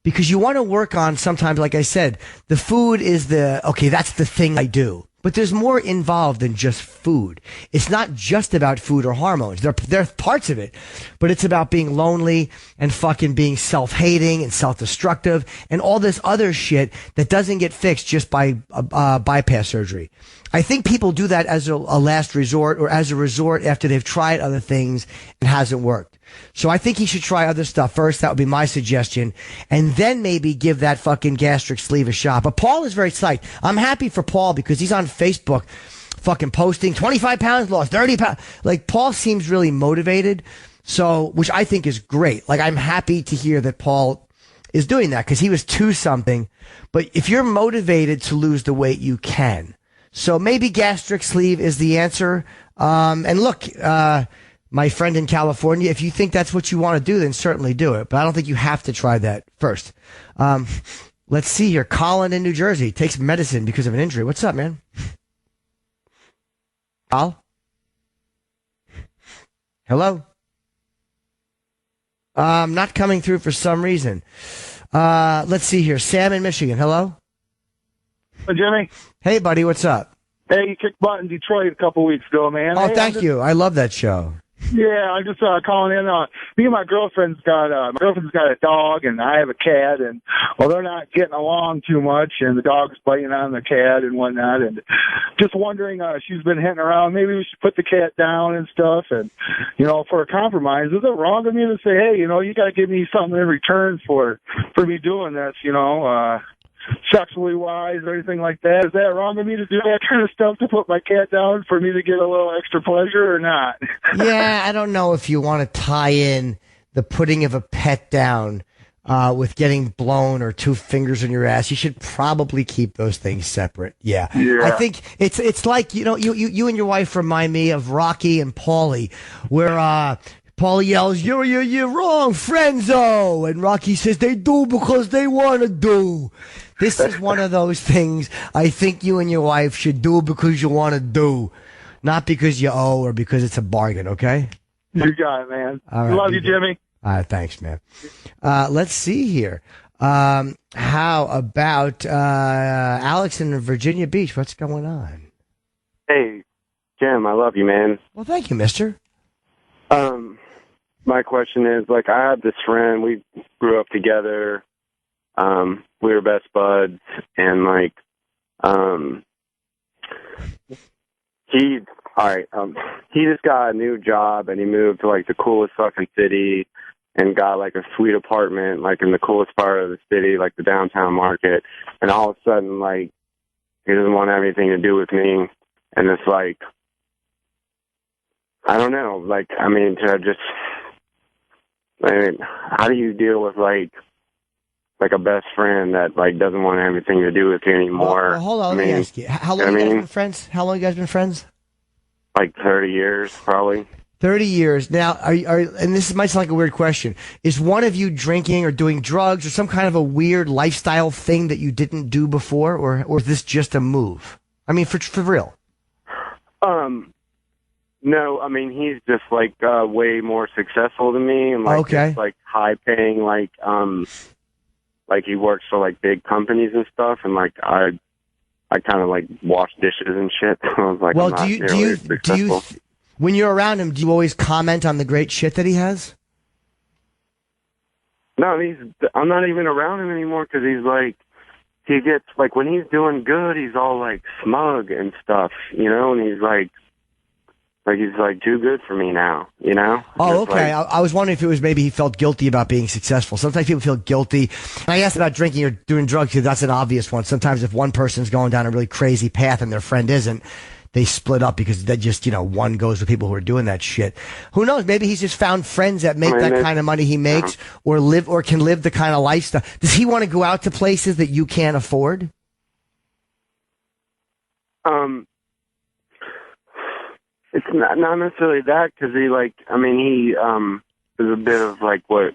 because you want to work on sometimes, like I said, the food is that's the thing I do. But there's more involved than just food. It's not just about food or hormones. There are parts of it, but it's about being lonely and fucking being self-hating and self-destructive and all this other shit that doesn't get fixed just by bypass surgery. I think people do that as a last resort or as a resort after they've tried other things and hasn't worked. So I think he should try other stuff first. That would be my suggestion. And then maybe give that fucking gastric sleeve a shot. But Paul is very psyched. I'm happy for Paul because he's on Facebook fucking posting 25 pounds lost, 30 pounds. Like, Paul seems really motivated. So, which I think is great. Like, I'm happy to hear that Paul is doing that because he was 2-something. But if you're motivated to lose the weight, you can. So maybe gastric sleeve is the answer. And look, my friend in California, if you think that's what you want to do, then certainly do it. But I don't think you have to try that first. Let's see here. Colin in New Jersey takes medicine because of an injury. What's up, man? Al? Hello? Not coming through for some reason. Let's see here. Sam in Michigan. Hello?
Hey, Jimmy.
Hey, buddy. What's up?
Hey, you kicked butt in Detroit a couple weeks ago, man.
Oh,
hey,
thank you. I love that show.
Yeah, I'm just calling in. Me and my girlfriend's got a dog, and I have a cat, and well, they're not getting along too much, and the dog's biting on the cat and whatnot, and just wondering, she's been hitting around. Maybe we should put the cat down and stuff, and for a compromise. Is it wrong of me to say, hey, you got to give me something in return for me doing this, sexually wise or anything like that? Is that wrong of me to do that kind of stuff to put my cat down for me to get a little extra pleasure or not?
Yeah, I don't know if you want to tie in the putting of a pet down with getting blown or 2 fingers in your ass. You should probably keep those things separate. Yeah. I think it's like, you and your wife remind me of Rocky and Paulie, where Paulie yells, you're wrong, friendzo. And Rocky says, they do because they want to do. This is one of those things I think you and your wife should do because you want to do, not because you owe or because it's a bargain, okay?
You got it, man.
All right,
love you, Jimmy.
All right, thanks, man. Let's see here. How about Alex in Virginia Beach? What's going on?
Hey, Jim, I love you, man.
Well, thank you, mister.
My question is, I had this friend, we grew up together, we were best buds, and, he just got a new job, and he moved to, the coolest fucking city, and got, a sweet apartment, in the coolest part of the city, the downtown market, and all of a sudden, he doesn't want to have anything to do with me, and it's, I don't know, how do you deal with, a best friend that, doesn't want to have anything to do with you anymore?
Well, hold on, let me ask you. How long you guys been friends? How long you guys been friends?
30 years, probably.
30 years. Now, and this might sound like a weird question, is one of you drinking or doing drugs or some kind of a weird lifestyle thing that you didn't do before, or is this just a move? I mean, for real.
No, he's just way more successful than me, and
okay.
Just, high paying, he works for big companies and stuff, and I kind of wash dishes and shit. I was
well, do you when you're around him, do you always comment on the great shit that he has?
No, I'm not even around him anymore because he gets when he's doing good, he's all smug and stuff, and he's he's too good for me now,
Oh, okay. I was wondering if it was maybe he felt guilty about being successful. Sometimes people feel guilty. And I asked about drinking or doing drugs because that's an obvious one. Sometimes if one person's going down a really crazy path and their friend isn't, they split up because they just, one goes with people who are doing that shit. Who knows? Maybe he's just found friends that make that kind of money he makes or can live the kind of lifestyle. Does he want to go out to places that you can't afford?
It's not necessarily that because he he is a bit of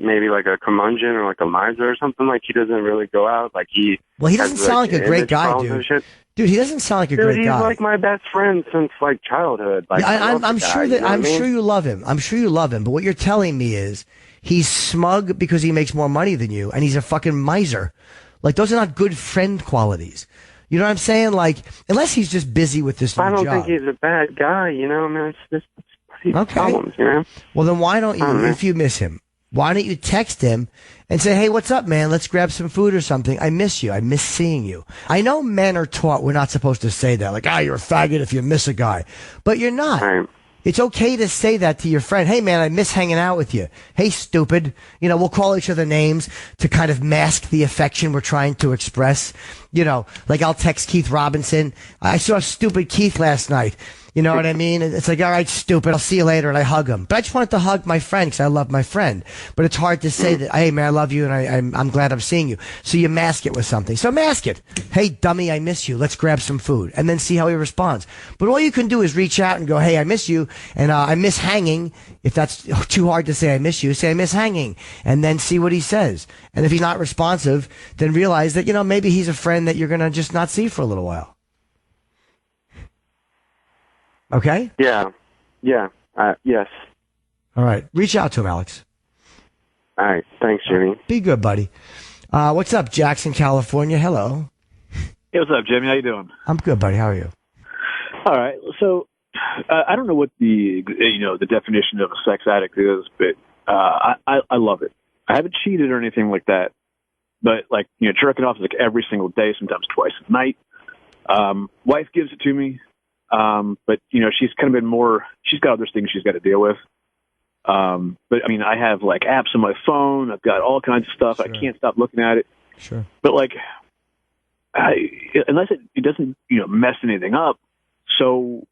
maybe a curmudgeon or a miser or something. He doesn't really go out. He
doesn't sound like a great guy, dude. Dude, he doesn't sound like a great guy.
He's my best friend since childhood.
I'm sure you love him. I'm sure you love him. But what you're telling me is he's smug because he makes more money than you, and he's a fucking miser. Those are not good friend qualities. You know what I'm saying? Like, unless he's just busy with this new job.
I don't think he's a bad guy, you know. I mean, it's just problems, you know.
Well, then why don't you, if you miss him, why don't you text him and say, hey, what's up, man? Let's grab some food or something. I miss you. I miss seeing you. I know men are taught we're not supposed to say that. Like, you're a faggot if you miss a guy. But you're not.
Right.
It's okay to say that to your friend. Hey, man, I miss hanging out with you. Hey, stupid. You know, we'll call each other names to kind of mask the affection we're trying to express. You know, like I'll text Keith Robinson. I saw stupid Keith last night. You know what I mean? It's like, all right, stupid, I'll see you later, and I hug him. But I just wanted to hug my friend because I love my friend. But it's hard to say that, hey, man, I love you, and I'm glad I'm seeing you. So you mask it with something. So mask it. Hey, dummy, I miss you. Let's grab some food. And then see how he responds. But all you can do is reach out and go, hey, I miss you, and I miss hanging. If that's too hard to say I miss you, say I miss hanging. And then see what he says. And if he's not responsive, then realize that, you know, maybe he's a friend that you're going to just not see for a little while. Okay?
Yeah. Yes.
All right. Reach out to him, Alex.
All right. Thanks, Jimmy.
Be good, buddy. What's up, Jackson, California? Hello.
Hey, what's up, Jimmy? How you doing?
I'm good, buddy. How are you?
All right. So, I don't know what the definition of a sex addict is, but I love it. I haven't cheated or anything like that, but like, you know, jerking off is like every single day, sometimes twice a night. Wife gives it to me. But you know, she's kind of been more, she's got other things she's got to deal with. But I mean, I have like apps on my phone. I've got all kinds of stuff. Sure. I can't stop looking at it.
Sure.
But like, unless it doesn't, you know, mess anything up. So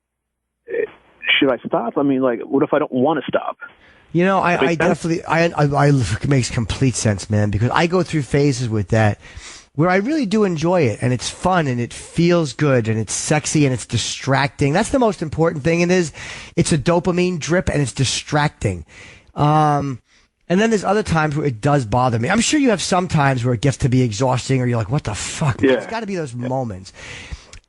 should I stop? I mean, like, what if I don't want to stop?
You know, I definitely, it makes complete sense, man, because I go through phases with that where I really do enjoy it, and it's fun, and it feels good, and it's sexy, and it's distracting. That's the most important thing. It's a dopamine drip, and it's distracting. And then there's other times where it does bother me. I'm sure you have some times where it gets to be exhausting, or you're like, what the fuck? Yeah. There's got to be those moments.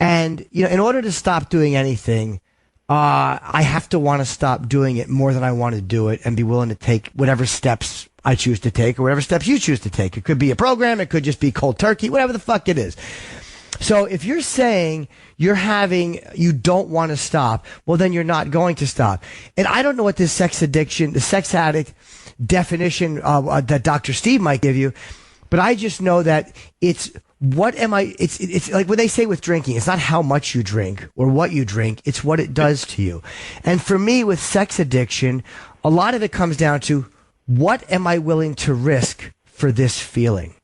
And, you know, in order to stop doing anything, I have to want to stop doing it more than I want to do it and be willing to take whatever steps I choose to take or whatever steps you choose to take. It could be a program. It could just be cold turkey, whatever the fuck it is. So if you're saying you don't want to stop, well, then you're not going to stop. And I don't know what this sex addict definition that Dr. Steve might give you, but I just know that it's like what they say with drinking. It's not how much you drink or what you drink. It's what it does to you. And for me with sex addiction, a lot of it comes down to, what am I willing to risk for this feeling?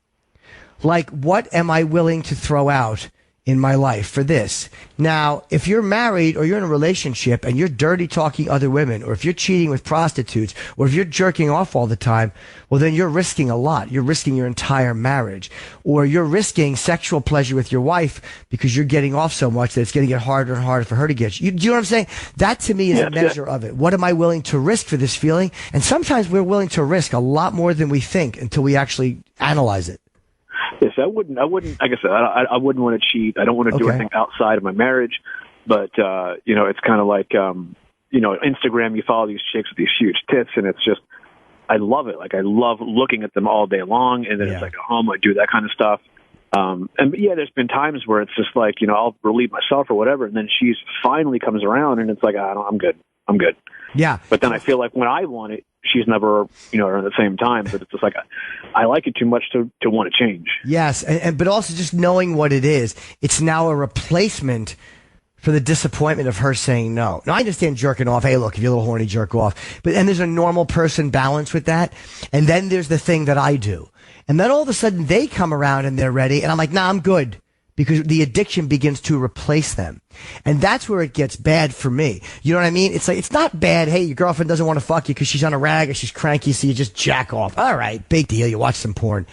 Like, what am I willing to throw out in my life for this? Now, if you're married or you're in a relationship and you're dirty talking other women, or if you're cheating with prostitutes, or if you're jerking off all the time, well, then you're risking a lot. You're risking your entire marriage, or you're risking sexual pleasure with your wife because you're getting off so much that it's going to get harder and harder for her to get you. Do you know what I'm saying? That to me is a measure of it. What am I willing to risk for this feeling? And sometimes we're willing to risk a lot more than we think until we actually analyze it.
Yes, I wouldn't, like I said, I wouldn't want to cheat. I don't want to do anything outside of my marriage. But, you know, it's kind of like, you know, Instagram, you follow these chicks with these huge tits, and it's just, I love it. Like, I love looking at them all day long. And then it's like at home, I do that kind of stuff. But yeah, there's been times where it's just like, you know, I'll relieve myself or whatever. And then she's finally comes around and it's like, I'm good. I'm good.
Yeah.
But then I feel like when I want it, she's never, you know, at the same time. But it's just like, I like it too much to want to change.
Yes. But also just knowing what it is, it's now a replacement for the disappointment of her saying no. Now, I understand jerking off. Hey, look, if you're a little horny, jerk off. But then there's a normal person balance with that. And then there's the thing that I do. And then all of a sudden they come around and they're ready. And I'm like, nah, I'm good. Because the addiction begins to replace them. And that's where it gets bad for me. You know what I mean? It's like, it's not bad. Hey, your girlfriend doesn't want to fuck you because she's on a rag or she's cranky, so you just jack off. All right, big deal. You watch some porn.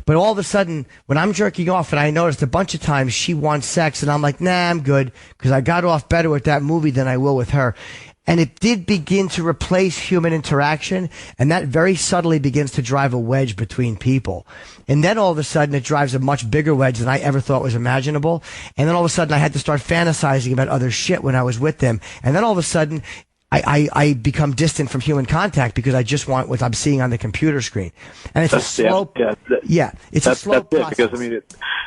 But all of a sudden, when I'm jerking off and I noticed a bunch of times she wants sex and I'm like, nah, I'm good because I got off better with that movie than I will with her. And it did begin to replace human interaction, and that very subtly begins to drive a wedge between people. And then all of a sudden it drives a much bigger wedge than I ever thought was imaginable. And then all of a sudden I had to start fantasizing about other shit when I was with them. And then all of a sudden I become distant from human contact because I just want what I'm seeing on the computer screen. And it's a slow, it's a slow process.
Because, I mean,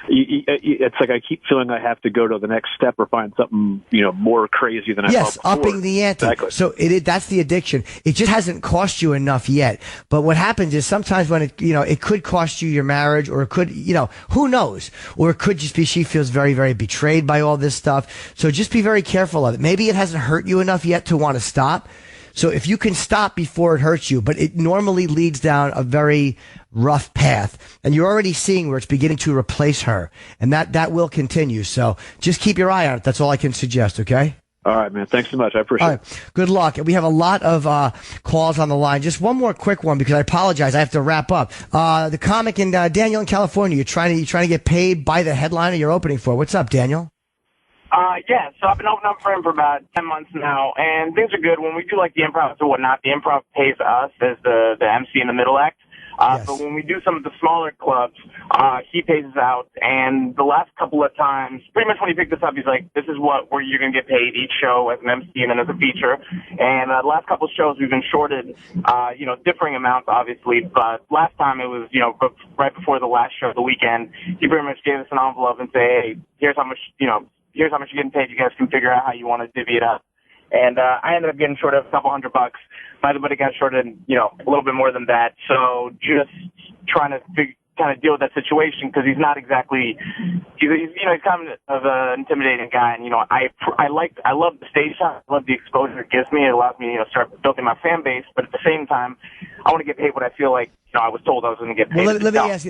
it's like I keep feeling I have to go to the next step or find something, more crazy than I thought before.
Upping the ante.
Exactly.
So that's the addiction. It just hasn't cost you enough yet. But what happens is sometimes when it could cost you your marriage, or it could, who knows? Or it could just be she feels very, very betrayed by all this stuff. So just be very careful of it. Maybe it hasn't hurt you enough yet to want to stop. So if you can stop before it hurts you, but it normally leads down a very rough path, and you're already seeing where it's beginning to replace her, and that will continue. So just keep your eye on it. That's all I can suggest, okay?
All right, man. Thanks so much. I appreciate it.
Good luck. We have a lot of calls on the line. Just one more quick one, because I apologize. I have to wrap up. The comic in Daniel in California, you're trying to get paid by the headliner you're opening for. What's up, Daniel?
Yeah, so I've been opening up for him for about 10 months now, and things are good. When we do like the improv or whatnot, the improv pays us as the MC in the middle act. But when we do some of the smaller clubs, he pays us out. And the last couple of times, pretty much when he picked this up, he's like, this is where you're going to get paid each show as an MC and then as a feature. And the last couple of shows we've been shorted, differing amounts, obviously. But last time it was, right before the last show of the weekend, he pretty much gave us an envelope and say, hey, here's how much you're getting paid. You guys can figure out how you want to divvy it up. And I ended up getting shorted a couple $100. My other buddy got shorted, a little bit more than that. So just trying to kind of deal with that situation, because he's not exactly, he's kind of an intimidating guy. And I love the stage time. I love the exposure it gives me. It allows me to start building my fan base. But at the same time, I want to get paid what I feel like I was told I was going to get paid.
Well, let me ask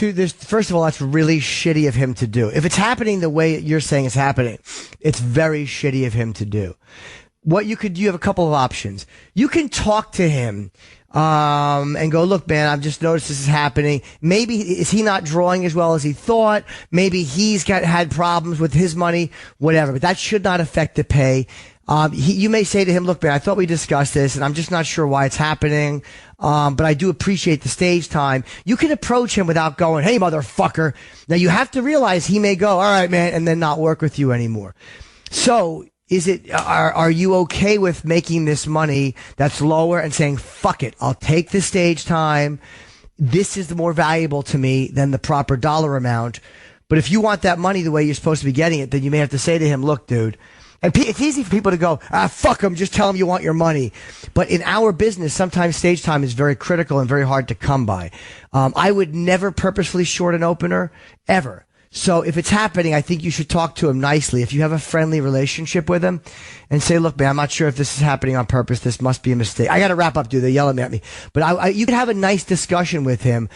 you. First of all, that's really shitty of him to do. If it's happening the way you're saying it's happening, it's very shitty of him to do. What you have a couple of options. You can talk to him, and go, look, man, I've just noticed this is happening. Maybe, is he not drawing as well as he thought? Maybe he's had problems with his money, whatever, but that should not affect the pay. You may say to him, look, man, I thought we discussed this and I'm just not sure why it's happening. But I do appreciate the stage time. You can approach him without going, hey, motherfucker. Now you have to realize he may go, all right, man, and then not work with you anymore. So, are you okay with making this money that's lower and saying, fuck it, I'll take the stage time. This is more valuable to me than the proper dollar amount. But if you want that money the way you're supposed to be getting it, then you may have to say to him, look, dude, and it's easy for people to go, fuck them, just tell them you want your money. But in our business, sometimes stage time is very critical and very hard to come by. I would never purposefully short an opener, ever. So if it's happening, I think you should talk to him nicely. If you have a friendly relationship with him, and say, look, man, I'm not sure if this is happening on purpose. This must be a mistake. I got to wrap up, dude. They're yelling at me. But you can have a nice discussion with him,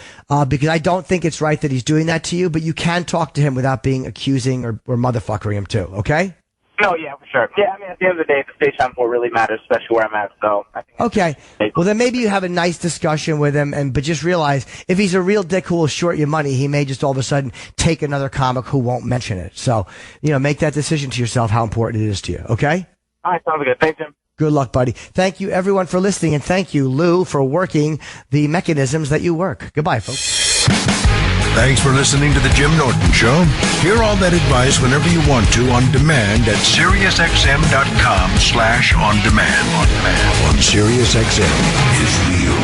because I don't think it's right that he's doing that to you, but you can talk to him without being accusing or motherfuckering him too, okay?
No, yeah, for sure. Yeah, I mean, at the end of the day, the stage time what really matters, especially where I'm at. So I think
okay. Well, then maybe you have a nice discussion with him, but just realize if he's a real dick who will short you money, he may just all of a sudden take another comic who won't mention it. So, make that decision to yourself how important it is to you. Okay?
All right, sounds good. Thanks, Jim.
Good luck, buddy. Thank you, everyone, for listening, and thank you, Lou, for working the mechanisms that you work. Goodbye, folks.
Thanks for listening to The Jim Norton Show. Hear all that advice whenever you want to on demand at SiriusXM.com/on-demand. On SiriusXM is real.